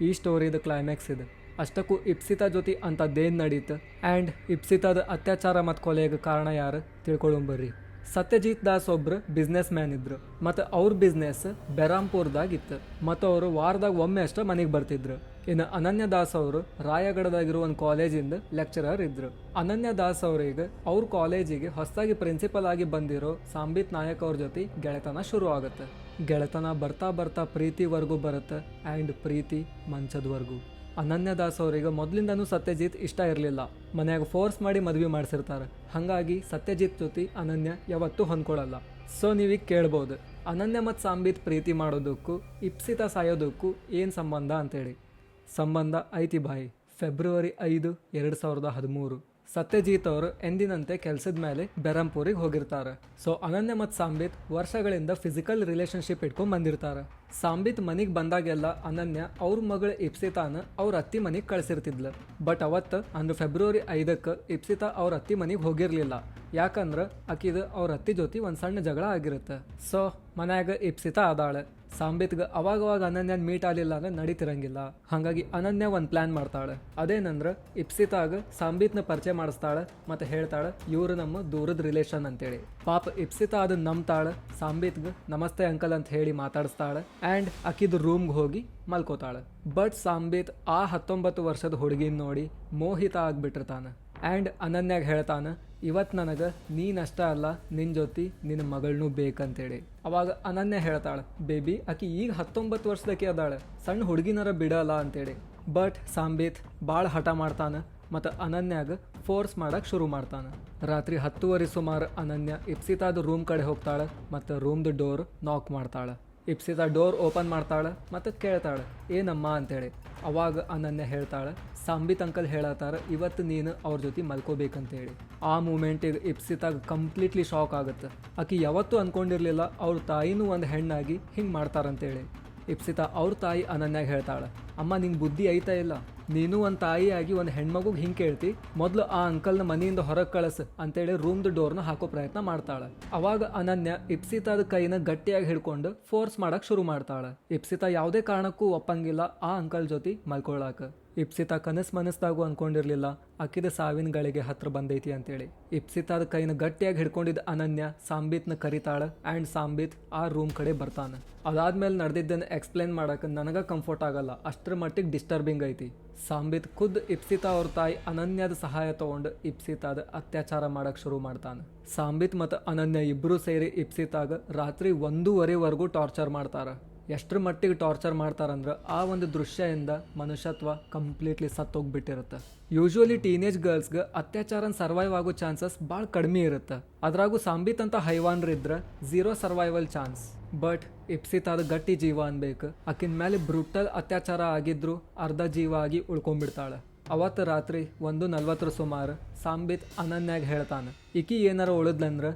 ಈ ಸ್ಟೋರಿದ ಕ್ಲೈಮ್ಯಾಕ್ಸ್ ಇದೆ. ಅಷ್ಟಕ್ಕೂ ಇಪ್ಸಿತಾ ಜೊತೆ ಅಂಥದ್ದೇನು ನಡೀತು ಆ್ಯಂಡ್ ಇಪ್ಸಿತಾದ ಅತ್ಯಾಚಾರ ಮತ್ತು ಕೊಲೆಗೆ ಕಾರಣ ಯಾರು ತಿಳ್ಕೊಳ್ಳೋಂಬರ್ರಿ. ಸತ್ಯಜಿತ್ ದಾಸ್ ಒಬ್ರು ಬಿಸ್ನೆಸ್ ಮ್ಯಾನ್ ಇದ್ರು ಮತ್ತು ಅವ್ರ ಬಿಸ್ನೆಸ್ ಬೆರಾಂಪುರದಾಗಿತ್ತು ಮತ್ತು ಅವರು ವಾರದಾಗ ಒಮ್ಮೆ ಅಷ್ಟೇ ಮನೆಗೆ ಬರ್ತಿದ್ರು. ಇನ್ನು ಅನನ್ಯ ದಾಸ್ ಅವರು ರಾಯಗಢದಾಗಿರೋ ಒಂದು ಕಾಲೇಜಿಂದ ಲೆಕ್ಚರರ್ ಇದ್ರು. ಅನನ್ಯ ದಾಸ್ ಅವರಿಗೆ ಅವ್ರ ಕಾಲೇಜಿಗೆ ಹೊಸದಾಗಿ ಪ್ರಿನ್ಸಿಪಲ್ ಆಗಿ ಬಂದಿರೋ ಸಾಂಬಿತ್ ನಾಯಕ್ ಅವ್ರ ಜೊತೆ ಗೆಳೆತನ ಶುರು ಆಗುತ್ತೆ. ಗೆಳೆತನ ಬರ್ತಾ ಬರ್ತಾ ಪ್ರೀತಿವರೆಗೂ ಬರುತ್ತೆ ಆ್ಯಂಡ್ ಪ್ರೀತಿ ಮಂಚದವರೆಗೂ. ಅನನ್ಯ ದಾಸ್ ಅವರಿಗೆ ಮೊದಲಿಂದನೂ ಸತ್ಯಜಿತ್ ಇಷ್ಟ ಇರಲಿಲ್ಲ. ಮನ್ಯಾಗ ಫೋರ್ಸ್ ಮಾಡಿ ಮದುವೆ ಮಾಡಿಸಿರ್ತಾರೆ. ಹಾಗಾಗಿ ಸತ್ಯಜಿತ್ ಜೊತೆ ಅನನ್ಯ ಯಾವತ್ತೂ ಹೊಂದ್ಕೊಳ್ಳಲ್ಲ. ಸೊ ನೀವೀಗ ಕೇಳ್ಬೋದು, ಅನನ್ಯ ಮತ್ತು ಸಾಂಬಿತ್ ಪ್ರೀತಿ ಮಾಡೋದಕ್ಕೂ ಇಪ್ಸಿತಾ ಸಾಯೋದಕ್ಕೂ ಏನು ಸಂಬಂಧ ಅಂತೇಳಿ. ಸಂಬಂಧ ಐತಿ ಬಾಯಿ. ಫೆಬ್ರವರಿ 5, 2013 ಸತ್ಯಜಿತ್ ಅವರು ಎಂದಿನಂತೆ ಕೆಲಸದ ಮೇಲೆ ಬೆರಂಪುರಿಗೆ ಹೋಗಿರ್ತಾರೆ. ಸೊ ಅನನ್ಯ ಮತ್ತು ಸಾಂಬಿತ್ ವರ್ಷಗಳಿಂದ ಫಿಸಿಕಲ್ ರಿಲೇಶನ್ಶಿಪ್ ಇಟ್ಕೊಂಡ್ ಬಂದಿರ್ತಾರೆ. ಸಾಂಬಿತ್ ಮನೆಗೆ ಬಂದಾಗೆಲ್ಲ ಅನನ್ಯ ಅವ್ರ ಮಗಳು ಇಪ್ಸಿತಾನ ಅವ್ರ ಅತ್ತಿ ಮನೆಗೆ ಕಳಿಸಿರ್ತಿದ್ಲು. ಬಟ್ ಅವತ್ತು ಅಂದ್ರೆ ಫೆಬ್ರವರಿ 5ಕ್ಕೆ ಇಪ್ಸಿತಾ ಅವ್ರ ಅತ್ತಿ ಮನೆಗೆ ಹೋಗಿರ್ಲಿಲ್ಲ. ಯಾಕಂದ್ರೆ ಆಕಿದು ಅವ್ರ ಅತ್ತಿ ಜೊತೆ ಒಂದು ಸಣ್ಣ ಜಗಳ ಆಗಿರುತ್ತೆ. ಸೊ ಮನ್ಯಾಗ ಇಪ್ಸಿತಾ ಆದಾಳೆ. ಸಾಂಬಿತ್ಗೆ ಅವಾಗವಾಗ ಅನನ್ಯನ ಮೀಟ್ ಆಗಲಿಲ್ಲ ಅಂದ್ರೆ ನಡೀತಿರಂಗಿಲ್ಲ. ಹಾಗಾಗಿ ಅನನ್ಯ ಒಂದು ಪ್ಲಾನ್ ಮಾಡ್ತಾಳೆ. ಅದೇನಂದ್ರೆ ಇಪ್ಸಿತಾಗ ಸಾಂಬಿತ್ನ ಪರಿಚಯ ಮಾಡಿಸ್ತಾಳೆ ಮತ್ತು ಹೇಳ್ತಾಳೆ ಇವರು ನಮ್ಮ ದೂರದ ರಿಲೇಷನ್ ಅಂತೇಳಿ. ಪಾಪ ಇಪ್ಸಿತಾ ಅದನ್ನ ನಂಬ್ತಾಳೆ. ಸಾಂಬಿತ್ಗೆ ನಮಸ್ತೆ ಅಂಕಲ್ ಅಂತ ಹೇಳಿ ಮಾತಾಡಿಸ್ತಾಳೆ ಆ್ಯಂಡ್ ಆಕಿದು ರೂಮ್ಗೆ ಹೋಗಿ ಮಲ್ಕೋತಾಳೆ. ಬಟ್ ಸಾಂಬಿತ್ ಆ 19 ವರ್ಷದ ಹುಡುಗಿನ ನೋಡಿ ಮೋಹಿತ ಆಗ್ಬಿಟ್ಟಿರ್ತಾನೆ ಆ್ಯಂಡ್ ಅನನ್ಯಾಗ ಹೇಳ್ತಾನೆ, ಇವತ್ತು ನನಗೆ ನೀನಷ್ಟ ಅಲ್ಲ, ನಿನ್ನ ಜೊತೆ ನಿನ್ನ ಮಗಳನ್ನೂ ಬೇಕಂತೇಳಿ. ಅವಾಗ ಅನನ್ಯ ಹೇಳ್ತಾಳೆ, ಬೇಬಿ ಆಕಿ ಈಗ 19 ವರ್ಷದಕ್ಕೆ ಅದಾಳೆ, ಸಣ್ಣ ಹುಡುಗಿನರ ಬಿಡಲ್ಲ ಅಂತೇಳಿ. ಬಟ್ ಸಾಂಬಿತ್ ಭಾಳ ಹಠ ಮಾಡ್ತಾನೆ ಮತ್ತು ಅನನ್ಯಾಗ ಫೋರ್ಸ್ ಮಾಡಕ್ಕೆ ಶುರು ಮಾಡ್ತಾನೆ. ರಾತ್ರಿ 10:30 ಸುಮಾರು ಅನನ್ಯ ಇಪ್ಸಿತಾದ ರೂಮ್ ಕಡೆ ಹೋಗ್ತಾಳೆ ಮತ್ತು ರೂಮ್ದು ಡೋರ್ ನಾಕ್ ಮಾಡ್ತಾಳೆ. ಇಪ್ಸಿತಾ ಡೋರ್ ಓಪನ್ ಮಾಡ್ತಾಳೆ ಮತ್ತು ಕೇಳ್ತಾಳೆ ಏನಮ್ಮ ಅಂತೇಳಿ. ಅವಾಗ ಅನನ್ಯ ಹೇಳ್ತಾಳೆ, ಸಾಂಬಿತ್ ಅಂಕಲ್ ಹೇಳತ್ತಾರ ಇವತ್ತು ನೀನು ಅವ್ರ ಜೊತೆ ಮಲ್ಕೋಬೇಕಂತೇಳಿ. ಆ ಮೂಮೆಂಟಿಗೆ ಇಪ್ಸಿತಾಗ ಕಂಪ್ಲೀಟ್ಲಿ ಶಾಕ್ ಆಗುತ್ತೆ. ಆಕಿ ಯಾವತ್ತೂ ಅಂದ್ಕೊಂಡಿರಲಿಲ್ಲ ಅವ್ರ ತಾಯಿನೂ ಒಂದು ಹೆಣ್ಣಾಗಿ ಹಿಂಗೆ ಮಾಡ್ತಾರಂತೇಳಿ. ಇಪ್ಸಿತಾ ಅವ್ರ ತಾಯಿ ಅನನ್ಯಾಗ ಹೇಳ್ತಾಳೆ, ಅಮ್ಮ ನಿಂಗೆ ಬುದ್ಧಿ ಐತಾ ಇಲ್ಲ, ನೀನು ಒಂದು ತಾಯಿಯಾಗಿ ಒಂದು ಹೆಣ್ಮಗುಗೆ ಹಿಂಗೆ ಕೇಳ್ತಿ, ಮೊದಲು ಆ ಅಂಕಲ್ನ ಮನೆಯಿಂದ ಹೊರಗೆ ಕಳಿಸು ಅಂತೇಳಿ ರೂಮ್ದು ಡೋರ್ನ ಹಾಕೋ ಪ್ರಯತ್ನ ಮಾಡ್ತಾಳೆ. ಅವಾಗ ಅನನ್ಯ ಇಪ್ಸಿತಾದ ಕೈನ ಗಟ್ಟಿಯಾಗಿ ಹಿಡ್ಕೊಂಡು ಫೋರ್ಸ್ ಮಾಡಕ್ಕೆ ಶುರು ಮಾಡ್ತಾಳೆ. ಇಪ್ಸಿತಾ ಯಾವುದೇ ಕಾರಣಕ್ಕೂ ಒಪ್ಪಂಗಿಲ್ಲ ಆ ಅಂಕಲ್ ಜೊತೆ ಮಲ್ಕೊಳ್ಳಾಕ. ಇಪ್ಸಿತಾ ಮನಸ್ದಾಗೂ ಅನ್ಕೊಂಡಿರ್ಲಿಲ್ಲ ಆಕಿದ ಸಾವಿನ ಗಳಿಗೆ ಹತ್ರ ಬಂದೈತಿ ಅಂತೇಳಿ. ಇಪ್ಸಿತಾದ ಕೈನ ಗಟ್ಟಿಯಾಗಿ ಹಿಡ್ಕೊಂಡಿದ್ದ ಅನನ್ಯ ಸಾಂಬಿತ್ನ ಕರಿತಾಳೆ ಆ್ಯಂಡ್ ಸಾಂಬಿತ್ ಆ ರೂಮ್ ಕಡೆ ಬರ್ತಾನೆ. ಅದಾದ್ಮೇಲೆ ನಡೆದಿದ್ದನ್ನು ಎಕ್ಸ್ಪ್ಲೇನ್ ಮಾಡಕ್ಕೆ ನನಗೆ ಕಂಫರ್ಟ್ ಆಗಲ್ಲ, ಅಷ್ಟರ ಮಟ್ಟಿಗೆ ಡಿಸ್ಟರ್ಬಿಂಗ್ ಐತಿ. ಸಾಂಬಿತ್ ಖುದ್ ಇಪ್ಸಿತಾ ಅವ್ರ ತಾಯಿ ಅನನ್ಯದ ಸಹಾಯ ತಗೊಂಡು ಇಪ್ಸಿತಾದ ಅತ್ಯಾಚಾರ ಮಾಡಕ್ಕೆ ಶುರು ಮಾಡ್ತಾನೆ. ಸಾಂಬಿತ್ ಮತ್ತು ಅನನ್ಯ ಇಬ್ಬರು ಸೇರಿ ಇಪ್ಸಿತಾಗ ರಾತ್ರಿ 1:30ವರೆಗೂ ಟಾರ್ಚರ್ ಮಾಡ್ತಾರೆ. ಎಷ್ಟರ ಮಟ್ಟಿಗೆ ಟಾರ್ಚರ್ ಮಾಡ್ತಾರಂದ್ರೆ ಆ ಒಂದು ದೃಶ್ಯದಿಂದ ಮನುಷ್ಯತ್ವ ಕಂಪ್ಲೀಟ್ಲಿ ಸತ್ತೋಗ್ಬಿಟ್ಟಿರುತ್ತೆ. ಯೂಶ್ವಲಿ ಟೀನೇಜ್ ಗರ್ಲ್ಸ್ಗೆ ಅತ್ಯಾಚಾರನ ಸರ್ವೈವ್ ಆಗೋ ಚಾನ್ಸಸ್ ಭಾಳ ಕಡಿಮೆ ಇರುತ್ತೆ. ಅದ್ರಾಗೂ ಸಾಂಬಿತ್ ಅಂತ ಹೈವಾನ್ರಿದ್ರೆ 0 ಸರ್ವೈವಲ್ ಚಾನ್ಸ್. ಬಟ್ ಇಪ್ಸಿತಾದ ಗಟ್ಟಿ ಜೀವ ಅನ್ಬೇಕು. ಆಕಿನ ಮೇಲೆ ಬ್ರೂಟಲ್ ಅತ್ಯಾಚಾರ ಆಗಿದ್ರು ಅರ್ಧ ಜೀವ ಆಗಿ ಉಳ್ಕೊಂಡ್ಬಿಡ್ತಾಳೆ. ಅವತ್ತು ರಾತ್ರಿ 1:40 ಸುಮಾರು ಸಾಂಬಿತ್ ಅನನ್ಯಾಗ ಹೇಳ್ತಾನೆ, ಈಕಿ ಏನಾರ ಉಳಿದ್ಲಂದ್ರೆ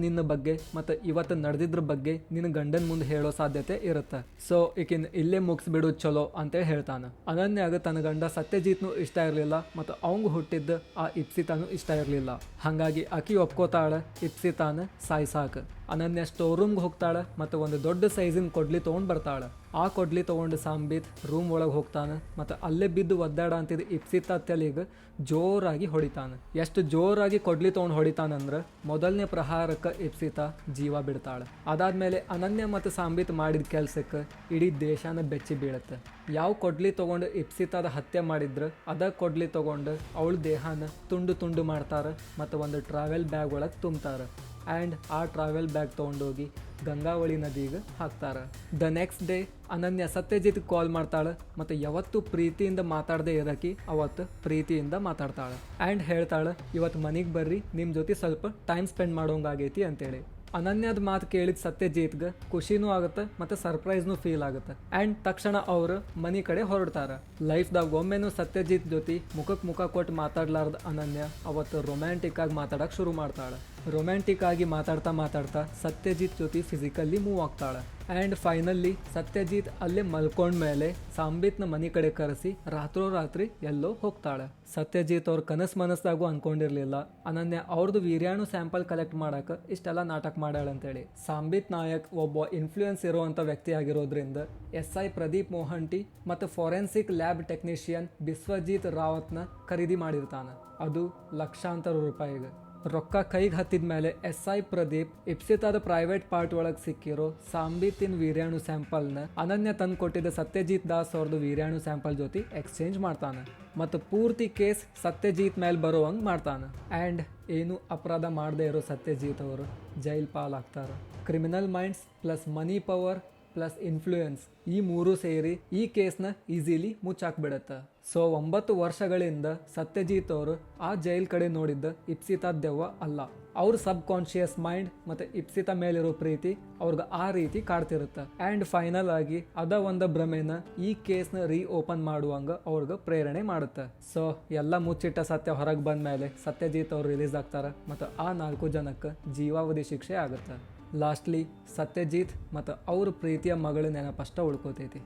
ನಿನ್ನ ಬಗ್ಗೆ ಮತ್ತು ಇವತ್ತು ನಡೆದಿದ್ರ ಬಗ್ಗೆ ನಿನ್ನ ಗಂಡನ ಮುಂದೆ ಹೇಳೋ ಸಾಧ್ಯತೆ ಇರುತ್ತೆ. ಸೊ ಈಕಿನ ಇಲ್ಲೇ ಮುಗಿಸ್ಬಿಡೋದು ಚಲೋ ಅಂತೇಳಿ ಹೇಳ್ತಾನೆ. ಅನನ್ಯಾಗ ತನ್ನ ಗಂಡ ಸತ್ಯಜಿತ್ನು ಇಷ್ಟ ಇರಲಿಲ್ಲ ಮತ್ತು ಅವಂಗ ಹುಟ್ಟಿದ್ದ ಆ ಇಪ್ಸಿತಾನು ಇಷ್ಟ ಇರಲಿಲ್ಲ. ಹಾಗಾಗಿ ಆಕಿ ಒಪ್ಕೋತಾಳೆ ಇಪ್ಸಿತಾನ ಸಾಯ್ಸಾಕ. ಅನನ್ಯ ಸ್ಟೋರ್ ರೂಮ್ಗೆ ಹೋಗ್ತಾಳೆ ಮತ್ತು ಒಂದು ದೊಡ್ಡ ಸೈಜಿನ ಕೊಡ್ಲಿ ತೊಗೊಂಡು ಬರ್ತಾಳೆ. ಆ ಕೊಡ್ಲಿ ತೊಗೊಂಡು ಸಾಂಬಿತ್ ರೂಮ್ ಒಳಗೆ ಹೋಗ್ತಾನೆ ಮತ್ತು ಅಲ್ಲೇ ಬಿದ್ದು ಒದ್ದಾಡ ಅಂತಿದ್ದು ಇಪ್ಸಿತಾ ತಲೆಗೆ ಜೋರಾಗಿ ಹೊಡಿತಾನೆ. ಎಷ್ಟು ಜೋರಾಗಿ ಕೊಡ್ಲಿ ತೊಗೊಂಡು ಹೊಡಿತಾನಂದ್ರೆ ಮೊದಲನೇ ಪ್ರಹಾರಕ್ಕೆ ಇಪ್ಸಿತಾ ಜೀವ ಬಿಡ್ತಾಳೆ. ಅದಾದ್ಮೇಲೆ ಅನನ್ಯ ಮತ್ತು ಸಾಂಬಿತ್ ಮಾಡಿದ ಕೆಲಸಕ್ಕೆ ಇಡೀ ದೇಶನ ಬೆಚ್ಚಿ ಬೀಳುತ್ತೆ. ಯಾವ ಕೊಡ್ಲಿ ತೊಗೊಂಡು ಇಪ್ಸಿತಾದ ಹತ್ಯೆ ಮಾಡಿದ್ರೆ ಅದ ಕೊಡ್ಲಿ ತೊಗೊಂಡು ಅವಳ ದೇಹನ ತುಂಡು ತುಂಡು ಮಾಡ್ತಾರೆ ಮತ್ತು ಒಂದು ಟ್ರಾವೆಲ್ ಬ್ಯಾಗ್ ಒಳಗೆ ತುಂಬ್ತಾರೆ ಆ್ಯಂಡ್ ಆ ಟ್ರಾವೆಲ್ ಬ್ಯಾಗ್ ತೊಗೊಂಡೋಗಿ ಗಂಗಾವಳಿ ನದಿಗೆ ಹಾಕ್ತಾರೆ. ದ ನೆಕ್ಸ್ಟ್ ಡೇ ಅನನ್ಯ ಸತ್ಯಜಿತ್ ಕಾಲ್ ಮಾಡ್ತಾಳೆ ಮತ್ತು ಯಾವತ್ತು ಪ್ರೀತಿಯಿಂದ ಮಾತಾಡದೆ ಇರೋಕಿ ಅವತ್ತು ಪ್ರೀತಿಯಿಂದ ಮಾತಾಡ್ತಾಳೆ ಆ್ಯಂಡ್ ಹೇಳ್ತಾಳೆ, ಇವತ್ತು ಮನೆಗೆ ಬರ್ರಿ, ನಿಮ್ಮ ಜೊತೆ ಸ್ವಲ್ಪ ಟೈಮ್ ಸ್ಪೆಂಡ್ ಮಾಡೋಂಗಾಗೈತಿ ಅಂತೇಳಿ. ಅನನ್ಯದ ಮಾತು ಕೇಳಿದ ಸತ್ಯಜಿತ್ಗೆ ಖುಷಿನೂ ಆಗುತ್ತೆ ಮತ್ತು ಸರ್ಪ್ರೈಸ್ನೂ ಫೀಲ್ ಆಗುತ್ತೆ ಆ್ಯಂಡ್ ತಕ್ಷಣ ಅವರು ಮನೆ ಕಡೆ ಹೊರಡ್ತಾರೆ. ಲೈಫ್ದಾಗ ಒಮ್ಮೆನೂ ಸತ್ಯಜಿತ್ ಜೊತೆ ಮುಖಕ್ಕೆ ಮುಖ ಕೊಟ್ಟು ಮಾತಾಡ್ಲಾರ್ದ ಅನನ್ಯ ಅವತ್ತು ರೊಮ್ಯಾಂಟಿಕ್ ಆಗಿ ಮಾತಾಡಕ್ಕೆ ಶುರು ಮಾಡ್ತಾಳೆ. ರೊಮ್ಯಾಂಟಿಕ್ ಆಗಿ ಮಾತಾಡ್ತಾ ಸತ್ಯಜಿತ್ ಜೊತೆ ಫಿಸಿಕಲ್ಲಿ ಮೂವ್ ಆಗ್ತಾಳೆ. ಆ್ಯಂಡ್ ಫೈನಲ್ಲಿ ಸತ್ಯಜಿತ್ ಅಲ್ಲೇ ಮಲ್ಕೊಂಡ್ಮೇಲೆ ಸಾಂಬಿತ್ನ ಮನೆ ಕಡೆ ಕರೆಸಿ ರಾತ್ರೋರಾತ್ರಿ ಎಲ್ಲೋ ಹೋಗ್ತಾಳೆ. ಸತ್ಯಜಿತ್ ಅವ್ರ ಮನಸ್ಸಾಗೂ ಅನ್ಕೊಂಡಿರ್ಲಿಲ್ಲ ಅನನ್ಯ ಅವ್ರದ್ದು ವೀರ್ಯಾಣು ಸ್ಯಾಂಪಲ್ ಕಲೆಕ್ಟ್ ಮಾಡಕ್ಕೆ ಇಷ್ಟೆಲ್ಲ ನಾಟಕ ಮಾಡ್ಯಾಳಂತೇಳಿ. ಸಾಂಬಿತ್ ನಾಯಕ್ ಒಬ್ಬ ಇನ್ಫ್ಲೂಯೆನ್ಸ್ ಇರುವಂಥ ವ್ಯಕ್ತಿ ಆಗಿರೋದ್ರಿಂದ SI ಪ್ರದೀಪ್ ಮೋಹಂಟಿ ಮತ್ತು ಫಾರೆನ್ಸಿಕ್ ಲ್ಯಾಬ್ ಟೆಕ್ನಿಷಿಯನ್ ಬಿಸ್ವಜಿತ್ ರಾವತ್ನ ಖರೀದಿ ಮಾಡಿರ್ತಾನೆ. ಅದು ಲಕ್ಷಾಂತರ ರೂಪಾಯಿಗೆ. ರೊಕ್ಕ ಕೈಗೆ ಹತ್ತಿದ ಮೇಲೆ SI ಪ್ರದೀಪ್ ಇಪ್ಸಿತಾದ ಪ್ರೈವೇಟ್ ಪಾರ್ಟ್ ಒಳಗೆ ಸಿಕ್ಕಿರೋ ಸಾಂಬಿತಿನ ವೀರ್ಯಾಣು ಸ್ಯಾಂಪಲ್ನ ಅನನ್ಯ ತಂದು ಕೊಟ್ಟಿದ್ದ ಸತ್ಯಜಿತ್ ದಾಸ್ ಅವ್ರದ್ದು ವೀರ್ಯಾಣು ಸ್ಯಾಂಪಲ್ ಜೊತೆ ಎಕ್ಸ್ಚೇಂಜ್ ಮಾಡ್ತಾನೆ ಮತ್ತು ಪೂರ್ತಿ ಕೇಸ್ ಸತ್ಯಜಿತ್ ಮೇಲೆ ಬರೋವಂಗೆ ಮಾಡ್ತಾನೆ. ಆ್ಯಂಡ್ ಏನು ಅಪರಾಧ ಮಾಡದೇ ಇರೋ ಸತ್ಯಜಿತ್ ಅವರು ಜೈಲ್ ಪಾಲಾಗ್ತಾರೆ. Criminal minds plus money power plus influence ಈ ಮೂರು ಸೇರಿ ಈ ಕೇಸ್ನ ಈಸಿಲಿ ಮುಚ್ಚಾಕ್ಬಿಡತ್ತೆ. ಸೊ 9 ವರ್ಷಗಳಿಂದ ಸತ್ಯಜಿತ್ ಅವರು ಆ ಜೈಲ್ ಕಡೆ ನೋಡಿದ್ದ ಇಪ್ಸಿತಾ ದೆವ್ವ ಅಲ್ಲ, ಅವ್ರ ಸಬ್ ಕಾನ್ಶಿಯಸ್ ಮೈಂಡ್ ಮತ್ತು ಇಪ್ಸಿತಾ ಮೇಲಿರೋ ಪ್ರೀತಿ ಅವ್ರಿಗೆ ಆ ರೀತಿ ಕಾಡ್ತಿರುತ್ತೆ. ಆ್ಯಂಡ್ ಫೈನಲ್ ಆಗಿ ಅದ ಒಂದು ಭ್ರಮೆನ ಈ ಕೇಸ್ನ ಓಪನ್ ಮಾಡುವಂಗ ಅವ್ರಿಗೆ ಪ್ರೇರಣೆ ಮಾಡುತ್ತೆ. ಸೊ ಎಲ್ಲ ಮುಚ್ಚಿಟ್ಟ ಸತ್ಯ ಹೊರಗೆ ಬಂದ ಮೇಲೆ ಸತ್ಯಜಿತ್ ಅವ್ರು ರಿಲೀಸ್ ಆಗ್ತಾರೆ ಮತ್ತು ಆ 4 ಜನಕ್ಕೆ ಜೀವಾವಧಿ ಶಿಕ್ಷೆ ಆಗುತ್ತೆ. ಲಾಸ್ಟ್ಲಿ ಸತ್ಯಜಿತ್ ಮತ್ತು ಅವ್ರ ಪ್ರೀತಿಯ ಮಗಳ ನೆನಪಷ್ಟ ಉಳ್ಕೋತೈತಿ.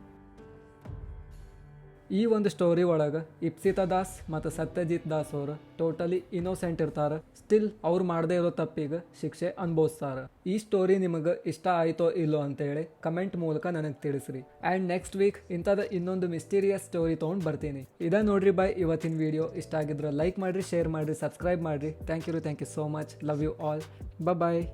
ಈ ಒಂದು ಸ್ಟೋರಿ ಒಳಗೆ ಇಪ್ಸಿತಾ ದಾಸ್ ಮತ್ತು ಸತ್ಯಜಿತ್ ದಾಸ್ ಅವರು ಟೋಟಲಿ ಇನ್ನೋಸೆಂಟ್ ಇರ್ತಾರೆ. ಸ್ಟಿಲ್ ಅವ್ರು ಮಾಡದೇ ಇರೋ ತಪ್ಪಿಗೆ ಶಿಕ್ಷೆ ಅನುಭವಿಸ್ತಾರೆ. ಈ ಸ್ಟೋರಿ ನಿಮಗೆ ಇಷ್ಟ ಆಯಿತೋ ಇಲ್ಲೋ ಅಂತೇಳಿ ಕಮೆಂಟ್ ಮೂಲಕ ನನಗೆ ತಿಳಿಸ್ರಿ. ಆ್ಯಂಡ್ ನೆಕ್ಸ್ಟ್ ವೀಕ್ ಇಂಥದ್ದು ಇನ್ನೊಂದು ಮಿಸ್ಟೀರಿಯಸ್ ಸ್ಟೋರಿ ತೊಗೊಂಡು ಬರ್ತೀನಿ. ಇದ ನೋಡ್ರಿ ಬಾಯ್ ಇವತ್ತಿನ ವಿಡಿಯೋ. ಇಷ್ಟ ಆಗಿದ್ರೆ ಲೈಕ್ ಮಾಡಿರಿ, ಶೇರ್ ಮಾಡಿರಿ, ಸಬ್ಸ್ಕ್ರೈಬ್ ಮಾಡಿರಿ. Thank you so much. Love you all. Bye.